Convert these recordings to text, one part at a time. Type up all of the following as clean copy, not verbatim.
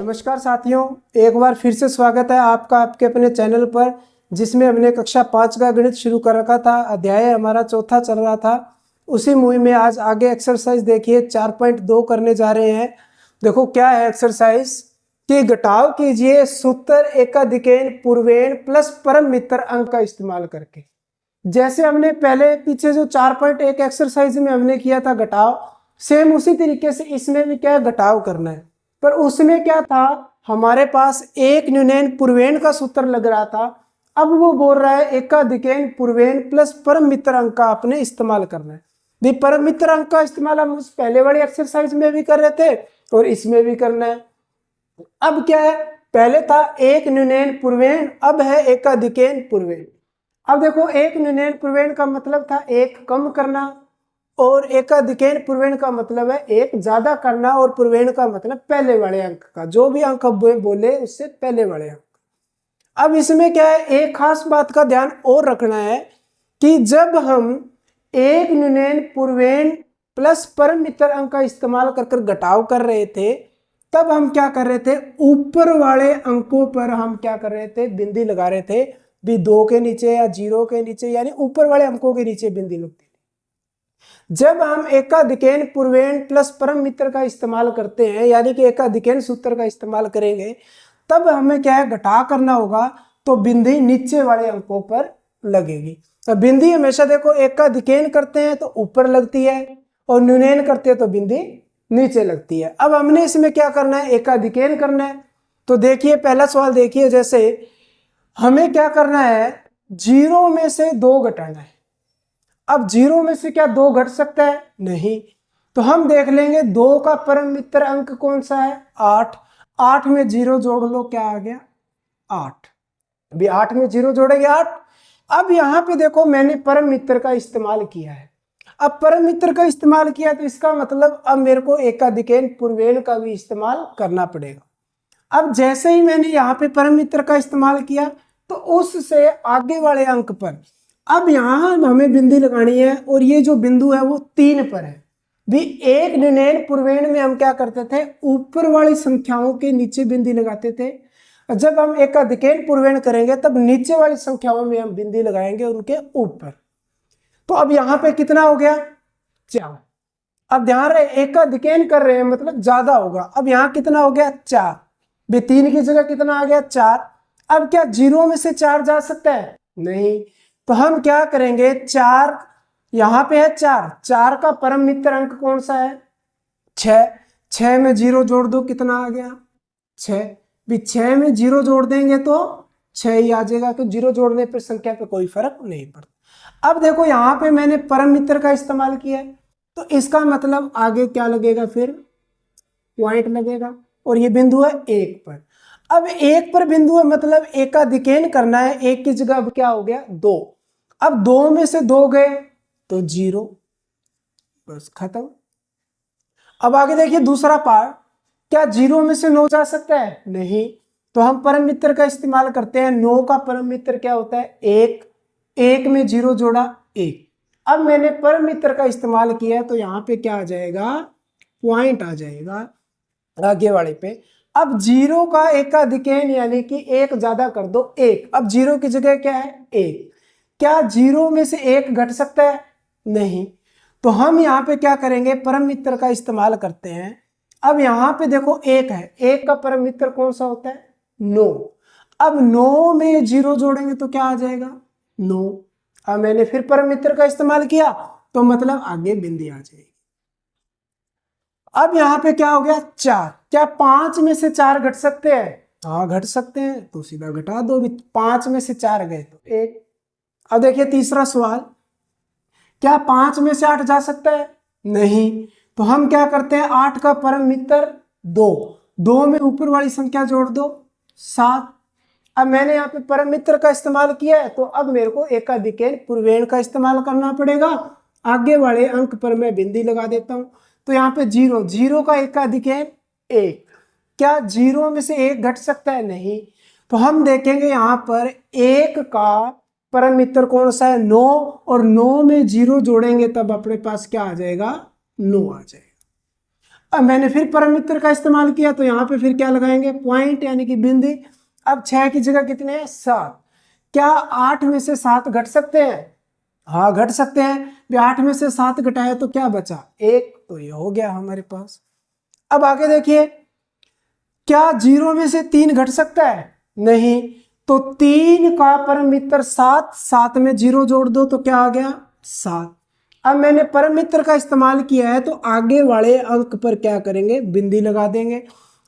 नमस्कार साथियों, एक बार फिर से स्वागत है आपका आपके अपने चैनल पर, जिसमें हमने कक्षा 5 का गणित शुरू कर रखा था। अध्याय हमारा चौथा चल रहा था। उसी मूवी में आज आगे एक्सरसाइज देखिए 4.2 करने जा रहे हैं। देखो क्या है एक्सरसाइज कि घटाव कीजिए सूत्र एकाधिकेन पूर्वेण प्लस परम मित्र अंक का इस्तेमाल करके। जैसे हमने पहले पीछे जो 4.1 एक्सरसाइज में हमने किया था घटाव, सेम उसी तरीके से इसमें भी क्या है घटाव करना है। पर उसमें क्या था, हमारे पास एक न्यूनैन पूर्वेण का सूत्र लग रहा था। अब वो बोल रहा है एकाधिकेन पूर्वेण प्लस परम मित्र अंक का आपने इस्तेमाल करना है। भी परम मित्र अंक का इस्तेमाल हम उस पहले वाली एक्सरसाइज में भी कर रहे थे और इसमें भी करना है। अब क्या है, पहले था एक न्यूनैन पूर्वेण, अब है एकाधिकेन पूर्वेण। अब देखो एक न्यूनैन पूर्वेण का मतलब था एक कम करना, और एकाधिकेन पूर्वेण का मतलब है एक ज्यादा करना, और पूर्वेण का मतलब पहले वाले अंक का, जो भी अंक बोले उससे पहले वाले अंक। अब इसमें क्या है, एक खास बात का ध्यान और रखना है कि जब हम एक न्यूनैन पूर्वेण प्लस परम मित्र अंक का इस्तेमाल कर घटाव कर रहे थे, तब हम क्या कर रहे थे, ऊपर वाले अंकों पर हम क्या कर रहे थे, बिंदी लगा रहे थे। भी 2 के नीचे या 0 के नीचे, यानी ऊपर वाले अंकों के नीचे बिंदी लगती है। जब हम एकाधिकेन पूर्वेण प्लस परम मित्र का इस्तेमाल करते हैं, यानी कि एकाधिकेन सूत्र का इस्तेमाल करेंगे, तब हमें क्या है घटा करना होगा, तो बिंदी नीचे वाले अंकों पर लगेगी। तो बिंदी हमेशा देखो एकाधिकेन करते हैं तो ऊपर लगती है, और न्यूनैन करते हैं तो बिंदी नीचे लगती है। अब हमने इसमें क्या करना है, एकाधिकेन करना है। तो देखिए पहला सवाल देखिए, जैसे हमें क्या करना है, 0 में से 2 घटाना है। अब 0 में से क्या 2 घट सकता है? नहीं। तो हम देख लेंगे 2 का परम मित्र अंक कौन सा है, 8। 8 में 0 जोड़ लो, क्या आ गया, 8। अभी 8 में 0 जोड़ेंगे 8। अब यहां पे देखो मैंने परम मित्र का इस्तेमाल किया है। अब परम मित्र का इस्तेमाल किया तो इसका मतलब अब मेरे को एकाधिकेन पूर्वेण का भी इस्तेमाल करना पड़ेगा। अब जैसे ही मैंने यहाँ पे परम मित्र का इस्तेमाल किया, तो उससे आगे वाले अंक पर अब यहाँ हमें बिंदी लगानी है, और ये जो बिंदु है वो 3 पर है। भी एक न्यूनैन पूर्वेण में हम क्या करते थे, ऊपर वाली संख्याओं के नीचे बिंदी लगाते थे। जब हम एकाधिकेन पूर्वेण करेंगे तब नीचे वाली संख्याओं में हम बिंदी लगाएंगे उनके ऊपर। तो अब यहाँ पे कितना हो गया, 4। अब ध्यान रहे एकाधिकेन कर रहे हैं मतलब ज्यादा होगा। अब यहाँ कितना हो गया, 4। भी 3 की जगह कितना आ गया, 4। अब क्या 0 में से 4 जा सकता है? नहीं। तो हम क्या करेंगे, 4 यहां पे है, 4 का परम मित्र अंक कौन सा है, 6। 6 में 0 जोड़ दो, कितना आ गया, 6। भी 6 में 0 जोड़ देंगे तो 6 ही आ जाएगा, तो 0 जोड़ने पर संख्या पे कोई फर्क नहीं पड़ता। अब देखो यहां पे मैंने परम मित्र का इस्तेमाल किया है, तो इसका मतलब आगे क्या लगेगा, फिर पॉइंट लगेगा, और ये बिंदु है 1 पर। अब 1 पर बिंदु है मतलब एकाधिकेन करना है, 1 की जगह अब क्या हो गया, 2। अब 2 में से 2 गए तो 0, बस खत्म। अब आगे देखिए दूसरा पार्ट, क्या 0 में से 9 जा सकता है? नहीं। तो हम परम मित्र का इस्तेमाल करते हैं। 9 का परम मित्र क्या होता है, 1। 1 में 0 जोड़ा, 1। अब मैंने परम मित्र का इस्तेमाल किया है, तो यहाँ पे क्या आ जाएगा, पॉइंट आ जाएगा आगे वाले पे। अब 0 का एकाधिकेन यानी कि 1 ज्यादा कर दो, 1। अब 0 की जगह क्या है, 1। क्या 0 में से 1 घट सकता है? नहीं। तो हम यहाँ पे क्या करेंगे, परम मित्र का इस्तेमाल करते हैं। अब यहाँ पे देखो 1 है, 1 का परम मित्र कौन सा होता है, 9। अब 9 में 0 जोड़ेंगे तो क्या आ जाएगा, 9। अब मैंने फिर परम मित्र का इस्तेमाल किया, तो मतलब आगे बिंदी आ जाएगी। अब यहाँ पे क्या हो गया, 4। क्या 5 में से 4 घट सकते हैं? हाँ घट सकते हैं, तो सीधा घटा दो। 5 में से 4 गए तो 1। अब देखिए तीसरा सवाल, क्या 5 में से 8 जा सकता है? नहीं। तो हम क्या करते हैं, 8 का परम मित्र 2। 2 में ऊपर वाली संख्या जोड़ दो, 7। अब मैंने यहाँ पे परम मित्र का इस्तेमाल किया है, तो अब मेरे को एकाधिकेन पूर्वेण का इस्तेमाल करना पड़ेगा। आगे वाले अंक पर मैं बिंदी लगा देता हूं। तो यहाँ पे 0, 0 का एकाधिकेन 1। क्या 0 में से 1 घट सकता है? नहीं। तो हम देखेंगे यहाँ पर 1 का परम मित्र कौन सा है, 9। और 9 में 0 जोड़ेंगे तब अपने पास क्या आ जाएगा, 9 आ जाएगा। अब मैंने फिर परम मित्र का इस्तेमाल किया तो यहाँ पे फिर क्या लगाएंगे, पॉइंट यानी कि बिंदी। अब 6 की जगह कितने हैं, 7। क्या 8 में से 7 घट सकते हैं, हाँ घट सकते हैं। 8 में से 7 घटाया तो क्या बचा, 1, तो ये हो गया हमारे पास। अब आगे देखिए, क्या 0 में से 3 घट सकता है, नहीं। तो 3 का परम मित्र 7, 7 में 0 जोड़ दो तो क्या आ गया, 7। अब मैंने परम मित्र का इस्तेमाल किया है तो आगे वाले अंक पर क्या करेंगे, बिंदी लगा देंगे।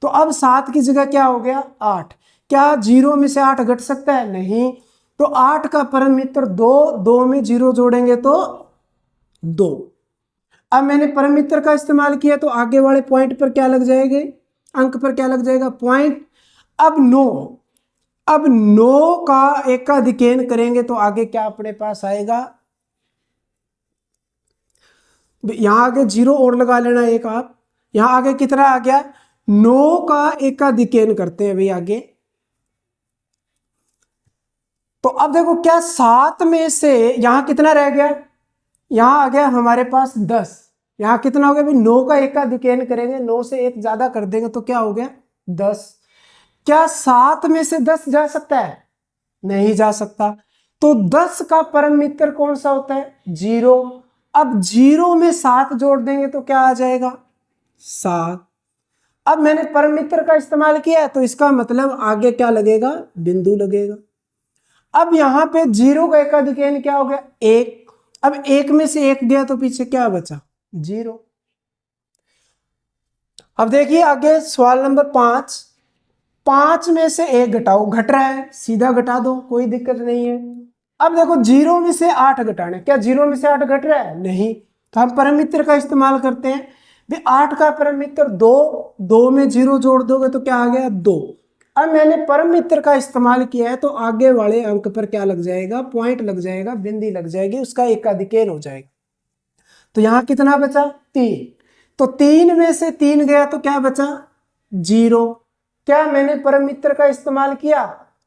तो अब 7 की जगह क्या हो गया, 8। क्या 0 में से 8 घट सकता है, नहीं। तो 8 का परम मित्र 2, 2 में 0 जोड़ेंगे तो 2। अब मैंने परम मित्र का इस्तेमाल किया तो आगे वाले पॉइंट पर क्या लग जाएंगे, अंक पर क्या लग जाएगा, पॉइंट। अब 9, अब 9 का एकाधिकेन करेंगे तो आगे क्या अपने पास आएगा, यहां आगे 0 और लगा लेना एक आप। यहां आगे कितना आ गया, 9 का एकाधिकेन करते हैं भाई आगे। तो अब देखो क्या 7 में से यहां कितना रह गया, यहां आ गया हमारे पास 10। यहां कितना हो गया भाई, 9 का एकाधिकेन करेंगे, 9 से 1 ज्यादा कर देंगे तो क्या हो गया, 10। क्या 7 में से 10 जा सकता है, नहीं जा सकता। तो 10 का परम मित्र कौन सा होता है, 0। अब 0 में 7 जोड़ देंगे तो क्या आ जाएगा, 7। अब मैंने परम मित्र का इस्तेमाल किया है तो इसका मतलब आगे क्या लगेगा, बिंदु लगेगा। अब यहां पे 0 का एकाधिकेन क्या हो गया, 1। अब 1 में से 1 गया तो पीछे क्या बचा, 0। अब देखिए आगे सवाल नंबर 5। 5 में से 1 घटाओ, घट रहा है, सीधा घटा दो, कोई दिक्कत नहीं है। अब देखो 0 में से 8 घटाना, क्या 0 में से 8 घट रहा है, नहीं। तो हम परम मित्र का इस्तेमाल करते हैं। 8 का परम मित्र 2, 2 में 0 जोड़ दोगे तो क्या आ गया, 2। अब मैंने परम मित्र का इस्तेमाल किया है तो आगे वाले अंक पर क्या लग जाएगा, पॉइंट लग जाएगा, बिंदी लग जाएगी, उसका एकाधिकेन हो जाएगा। तो यहां कितना बचा, 3। तो 3 में से 3 गया तो क्या बचा, 0। क्या मैंने परम मित्र का इस्तेमाल किया,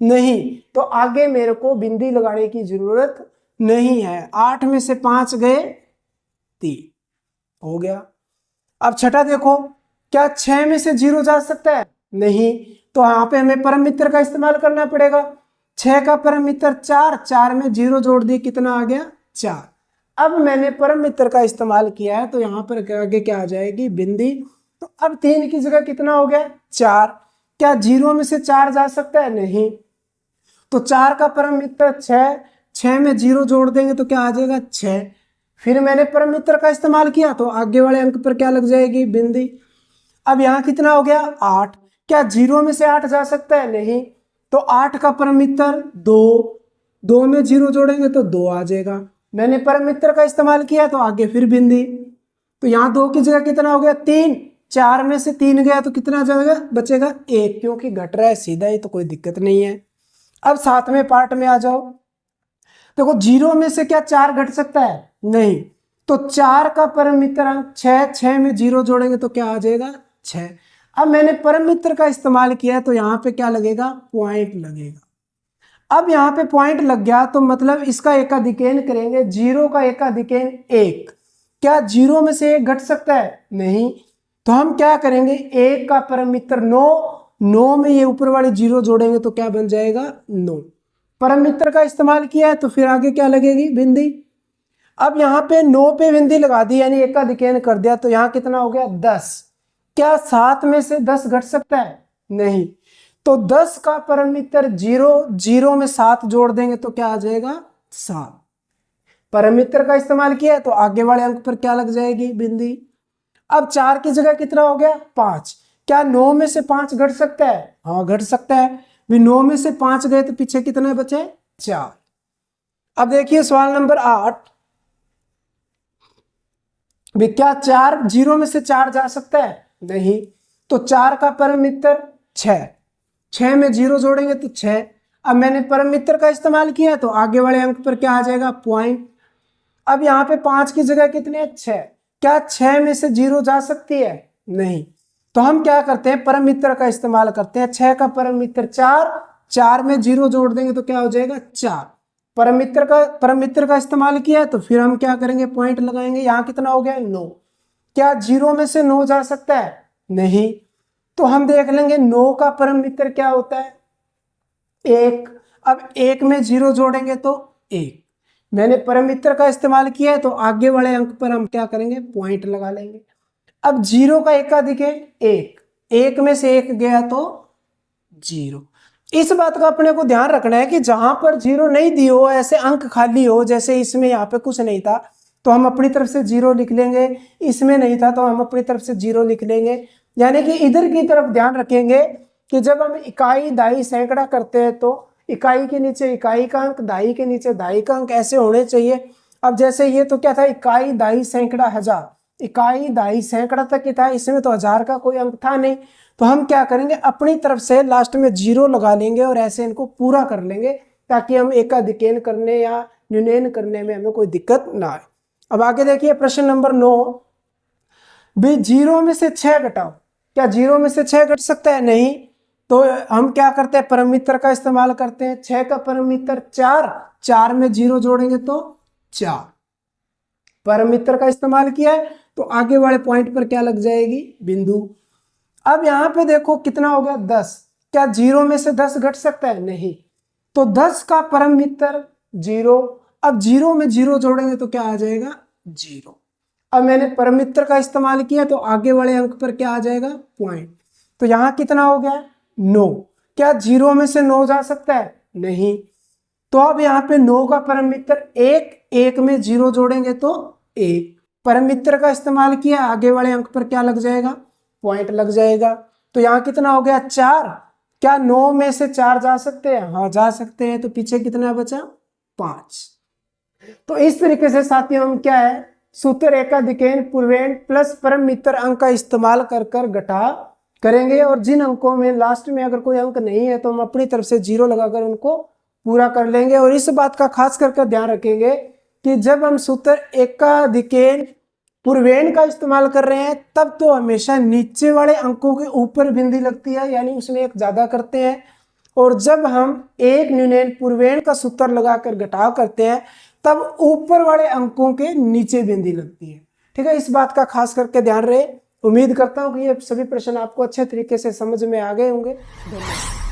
नहीं। तो आगे मेरे को बिंदी लगाने की जरूरत नहीं है। 8 में से 5 गए, 3 हो गया। अब छठा देखो, क्या 6 में से 0 जा सकता है, नहीं। तो यहां पे हमें परम मित्र का इस्तेमाल करना पड़ेगा। 6 का परम मित्र 4, 4 में 0 जोड़ दिए, कितना आ गया, 4। अब मैंने परम मित्र का इस्तेमाल किया है तो यहां पर आगे क्या आ जाएगी, बिंदी। तो अब 3 की जगह कितना हो गया, 4। क्या 0 में से 4 जा सकता है, नहीं। तो 4 का परम मित्र 6, 6 में 0 जोड़ देंगे तो क्या आ जाएगा, 6। फिर मैंने परम मित्र का इस्तेमाल किया तो आगे वाले अंक पर क्या लग जाएगी, बिंदी। अब यहां कितना हो गया, 8। क्या 0 में से 8 जा सकता है, नहीं। तो 8 का परम मित्र 2, 2 में 0 जोड़ेंगे तो 2 आ जाएगा। मैंने परम मित्र का इस्तेमाल किया तो आगे फिर बिंदी। तो यहां 2 की जगह कितना हो गया, 3। 4 में से 3 गया तो कितना जाएगा, बचेगा 1, क्योंकि घट रहा है सीधा ही तो कोई दिक्कत नहीं है। अब 7वें पार्ट में आ जाओ। देखो 0 में से क्या 4 घट सकता है, नहीं। तो 4 का परम मित्र अंक 6, 6 में 0 जोड़ेंगे तो क्या आ जाएगा, 6। अब मैंने परम मित्र का इस्तेमाल किया है तो यहां पे क्या लगेगा, पॉइंट लगेगा। अब यहां पे पॉइंट लग गया तो मतलब इसका एकाधिकेन करेंगे, 0 का एकाधिकेन 1। क्या 0 में से 1 घट सकता है, नहीं। तो हम क्या करेंगे, 1 का परम मित्र 9, 9 में ये ऊपर वाले 0 जोड़ेंगे तो क्या बन जाएगा, 9। परम मित्र का इस्तेमाल किया है तो फिर आगे क्या लगेगी, बिंदी। अब यहां पे 9 पे बिंदी लगा दी यानी एकाधिकेन कर दिया तो यहां कितना हो गया, 10। क्या 7 में से 10 घट सकता है, नहीं। तो 10 का परम मित्र 0, 0 में 7 जोड़ देंगे तो क्या आ जाएगा, 7। परम मित्र का इस्तेमाल किया तो आगे वाले अंक पर क्या लग जाएगी, बिंदी। अब 4 की जगह कितना हो गया, 5। क्या 9 में से 5 घट सकता है, हाँ घट सकता है। भी 9 में से 5 गए तो पीछे कितने बचे, 4। अब देखिए सवाल नंबर 8। भी क्या 4, 0 में से 4 जा सकता है, नहीं। तो 4 का परम मित्र 6, 6 में 0 जोड़ेंगे तो 6। अब मैंने परम मित्र का इस्तेमाल किया तो आगे वाले अंक पर क्या आ जाएगा, पॉइंट। अब यहाँ पे 5 की जगह कितने हैं, 6। क्या 6 में से 0 जा सकती है, नहीं। तो हम क्या करते हैं, परम मित्र का इस्तेमाल करते हैं। 6 का परम मित्र 4, 4 में 0 जोड़ देंगे तो क्या हो जाएगा, 4। परम मित्र का इस्तेमाल किया तो फिर हम क्या करेंगे, पॉइंट लगाएंगे। यहाँ कितना हो गया, 9। क्या 0 में से 9 जा सकता है? नहीं। तो हम देख लेंगे 9 का परम मित्र क्या होता है? 1। अब 1 में 0 जोड़ेंगे तो 1। मैंने परम मित्र का इस्तेमाल किया है तो आगे वाले अंक पर हम क्या करेंगे? पॉइंट लगा लेंगे। अब 0 का एकाधिक है 1, 1 में से 1 गया तो 0। इस बात का अपने को ध्यान रखना है कि जहां पर 0 नहीं दी हो, ऐसे अंक खाली हो, जैसे इसमें यहाँ पे कुछ नहीं था तो हम अपनी तरफ से 0 लिख लेंगे, इसमें नहीं था तो हम अपनी तरफ से 0 लिख लेंगे। यानी कि इधर की तरफ ध्यान रखेंगे कि जब हम इकाई, दहाई, सैकड़ा करते हैं तो इकाई के नीचे इकाई का अंक, दहाई के नीचे दहाई का अंक ऐसे होने चाहिए। अब जैसे ये तो क्या था? इकाई, दहाई, सैकड़ा, हजार। इकाई, दहाई, सैकड़ा तक ही था, इसमें तो हजार का कोई अंक था नहीं। तो हम क्या करेंगे? अपनी तरफ से लास्ट में 0 लगा लेंगे और ऐसे इनको पूरा कर लेंगे ताकि हम एकाधिकेन करने या न्यूनयन करने में हमें कोई दिक्कत ना आए। अब आगे देखिए प्रश्न नंबर 9। भी 0 में से 6 घटाओ। क्या 0 में से 6 घट सकता है? नहीं। तो हम क्या करते हैं? परम मित्र का इस्तेमाल करते हैं। 6 का परम मित्र 4, 4 में 0 जोड़ेंगे तो 4। परम मित्र का इस्तेमाल किया है तो आगे वाले पॉइंट पर क्या लग जाएगी? बिंदु। अब यहां पे देखो कितना हो गया? 10। क्या 0 में से 10 घट सकता है? नहीं। तो 10 का परम मित्र 0। अब 0 में 0 जोड़ेंगे तो क्या आ जाएगा? 0। अब मैंने परम मित्र का इस्तेमाल किया तो आगे वाले अंक पर क्या आ जाएगा? पॉइंट। तो यहां कितना हो गया? 9। क्या 0 में से 9 जा सकता है? नहीं। तो अब यहाँ पे 9 का परम मित्र 1, 1 में 0 जोड़ेंगे तो 1। परम मित्र का इस्तेमाल किया, आगे वाले अंक पर क्या लग जाएगा? पॉइंट लग जाएगा। तो यहाँ कितना हो गया? 4। क्या 9 में से 4 जा सकते हैं? हाँ जा सकते हैं। तो पीछे कितना बचा? 5। तो इस तरीके से साथियों हम क्या है? सूत्र एकाधिकेन पूर्वेण प्लस परम मित्र अंक का इस्तेमाल कर कर घटा करेंगे और जिन अंकों में लास्ट में अगर कोई अंक नहीं है तो हम अपनी तरफ से 0 लगाकर उनको पूरा कर लेंगे। और इस बात का खास करके ध्यान रखेंगे कि जब हम सूत्र एकाधिकेन पूर्वेण का इस्तेमाल कर रहे हैं तब तो हमेशा नीचे वाले अंकों के ऊपर बिंदी लगती है, यानी उसमें एक ज्यादा करते हैं। और जब हम एक न्यूनयन पूर्वेण का सूत्र लगाकर घटाव करते हैं तब ऊपर वाले अंकों के नीचे बिंदी लगती है। ठीक है, इस बात का खास करके ध्यान रहे। उम्मीद करता हूं कि ये सभी प्रश्न आपको अच्छे तरीके से समझ में आ गए होंगे। धन्यवाद।